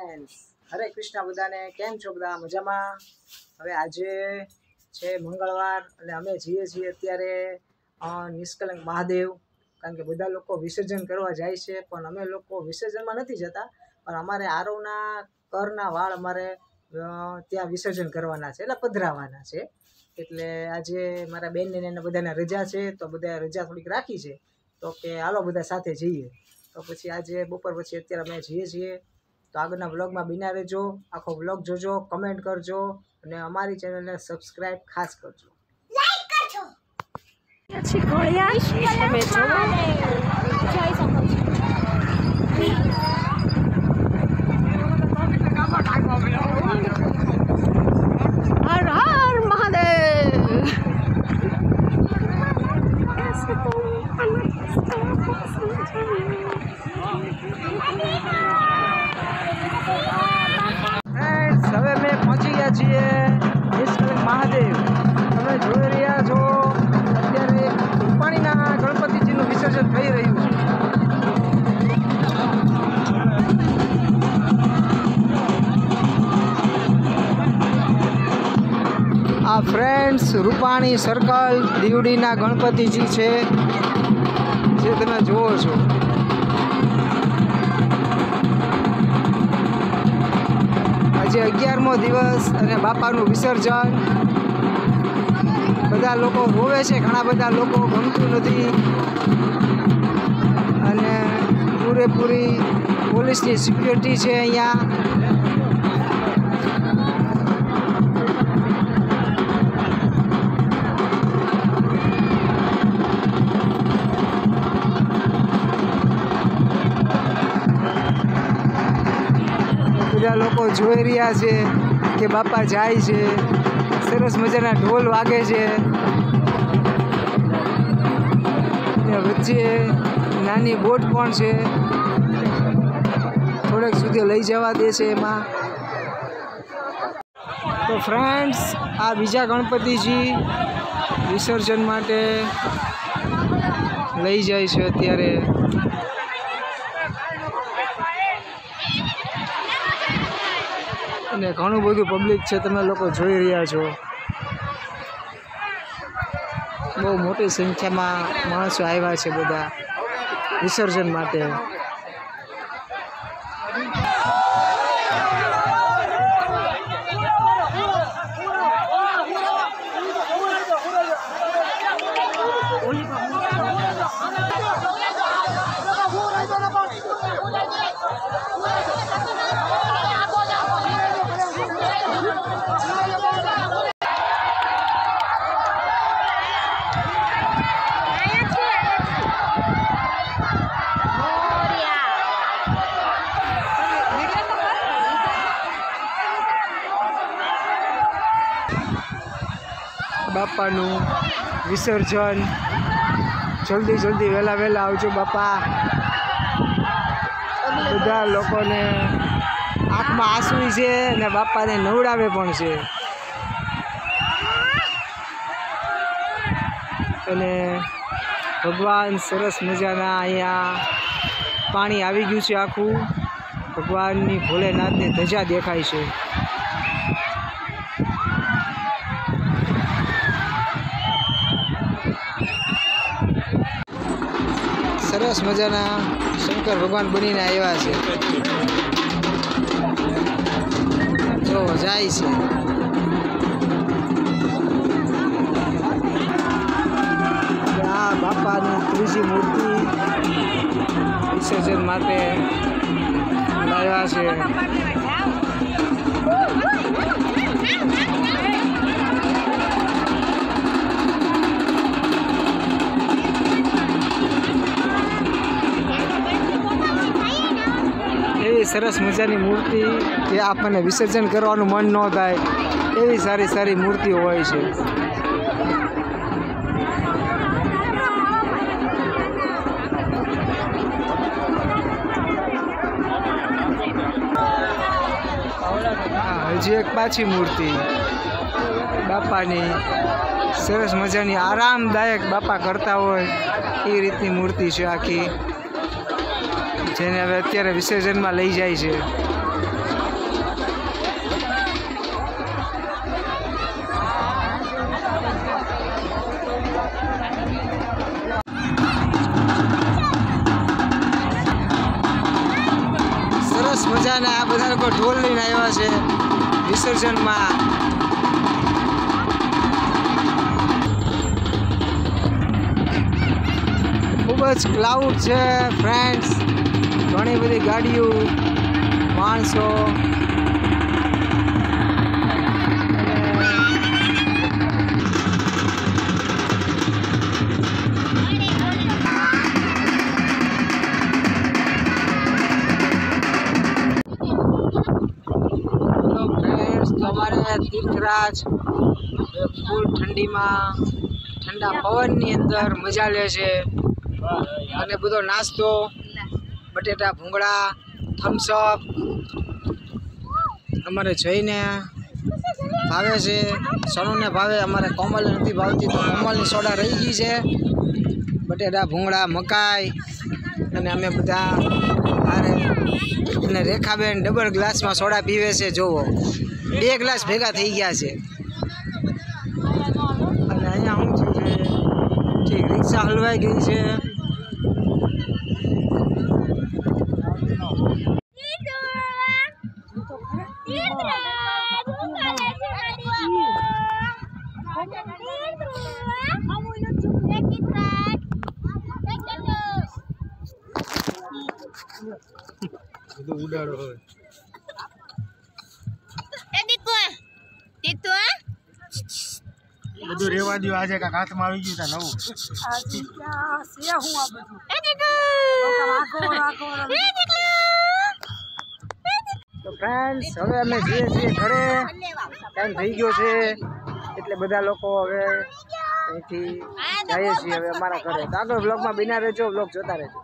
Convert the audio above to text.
Friends, हरे कृष्ण बधाने केम छो बधा मजामां। हवे आजे छे मंगळवार अने अमे जीए छीए अत्यारे निष्कलंक महादेव, कारण के बधा लोको विसर्जन करवा जाय छे पण अमे लोको विसर्जनमां नथी जता, पण अमारे आरोना करना वाळ अमारे त्यां विसर्जन करवाना छे એટલે પધરાવાના છે। એટલે આજે મારા બેનને ને બધાને રજા છે તો બધા રજા થોડીક રાખી છે તો કે હાલો બધા સાથે જઈએ। તો પછી આજે બપોર પછી અત્યારે અમે જઈએ છીએ। તો આગળના વ્લોગમાં બિના રહેજો, આખો વ્લોગ જોજો, કમેન્ટ કરજો અને અમારી ચેનલને સબસ્ક્રાઇબ ખાસ કરજો, લાઈક કરજો। अच्छी घोड़िया તમે જો જોઈ શકો છો। हर हर महादेव। फ्रेंड्स, હવે મેં પહોંચી ગયા છીએ નિષ્કલંક મહાદેવ। તમે જોઈ રહ્યા છો અત્યારે રૂપાણીના ગણપતિજીનું વિસર્જન થઈ રહ્યું છે। આ ફ્રેન્ડ્સ રૂપાણી સર્કલ દીવડીના ગણપતિજી છે જે તમે જુઓ છો। આજે 11મો દિવસ અને બાપાનું વિસર્જન। બધા લોકો રોવે છે, ઘણા બધા લોકો ગમતું નથી અને પૂરેપૂરી પોલીસની સિક્યુરિટી છે અહીંયા। બધા લોકો જોઈ રહ્યા છે કે બાપા જાય છે, સરસ મજાના ઢોલ વાગે છે ને વચ્ચે નાની બોટ પણ છે, થોડેક સુધી લઈ જવા દે છે એમાં। તો ફ્રેન્ડ્સ, આ બીજા ગણપતિજી વિસર્જન માટે લઈ જાય છે અત્યારે। અને ઘણું બધું પબ્લિક છે, તમે લોકો જોઈ રહ્યા છો। બહુ મોટી સંખ્યામાં માણસો આવ્યા છે બધા વિસર્જન માટે। બાપાનું વિસર્જન જલ્દી જલ્દી વહેલા વહેલા આવજો બાપા। બધા લોકોને આંખમાં આંસુ છે અને બાપાને નવડાવે પણ છે। અને ભગવાન સરસ મજાના અહીંયા પાણી આવી ગયું છે આખું, ભગવાનની ભોલેનાથની ધજા દેખાય છે। સરસ મજાના શંકર ભગવાન બનીને આવ્યા છે, જો જાય છે। આ બાપાની ત્રીજી મૂર્તિ વિસર્જન માટે લાવ્યા છે। સરસ મજાની મૂર્તિ કે આપણને વિસર્જન કરવાનું મન ન થાય એવી સારી સારી મૂર્તિઓ હોય છે। હજી એક પાછી મૂર્તિ બાપાની સરસ મજાની આરામદાયક બાપા કરતા હોય એ રીતની મૂર્તિ છે આખી, જેને હવે અત્યારે વિસર્જનમાં લઈ જાય છે। મજા ને આ બધા લોકો ઢોલ લઈને આવ્યા છે વિસર્જનમાં. ખૂબ જ ક્લાઉડ છે ફ્રેન્ડ્સ, ઘણી બધી ગાડીઓ, માણસો. અમારે તીર્થરાજ ફૂલ ઠંડીમાં ઠંડા પવનની અંદર મજા લે છે અને બધો નાસ્તો, બટેટા ભૂંગળા, થમ્સઅપ અમારે જઈને ભાવે છે. સનુને ભાવે, અમારે કોમલ નથી ભાવતી તો કોમલની સોડા રહી ગઈ છે. બટેટા ભૂંગળા, મકાઈ અને અમે બધા હારે. અને રેખાબેન ડબલ ગ્લાસમાં સોડા પીવે છે, જોવો 2 ગ્લાસ ભેગા થઈ ગયા છે. અને અહીંયા શું છે, ઠીક રિક્ષા હલવાઈ ગઈ છે. ઉડાડો હવે બધું રેવા દો. આજે કાંક હાથમાં આવી ગયું નવું. તો ફ્રેન્ડ્સ હવે અમે જઈએ છીએ ઘરે, ટાઈમ થઈ ગયો છે એટલે બધા લોકો હવે અહીંથી જઈએ છીએ હવે અમારા ઘરે. તો આગળ બ્લોગમાં બિના રહેજો, બ્લોગ જોતા રહેજો.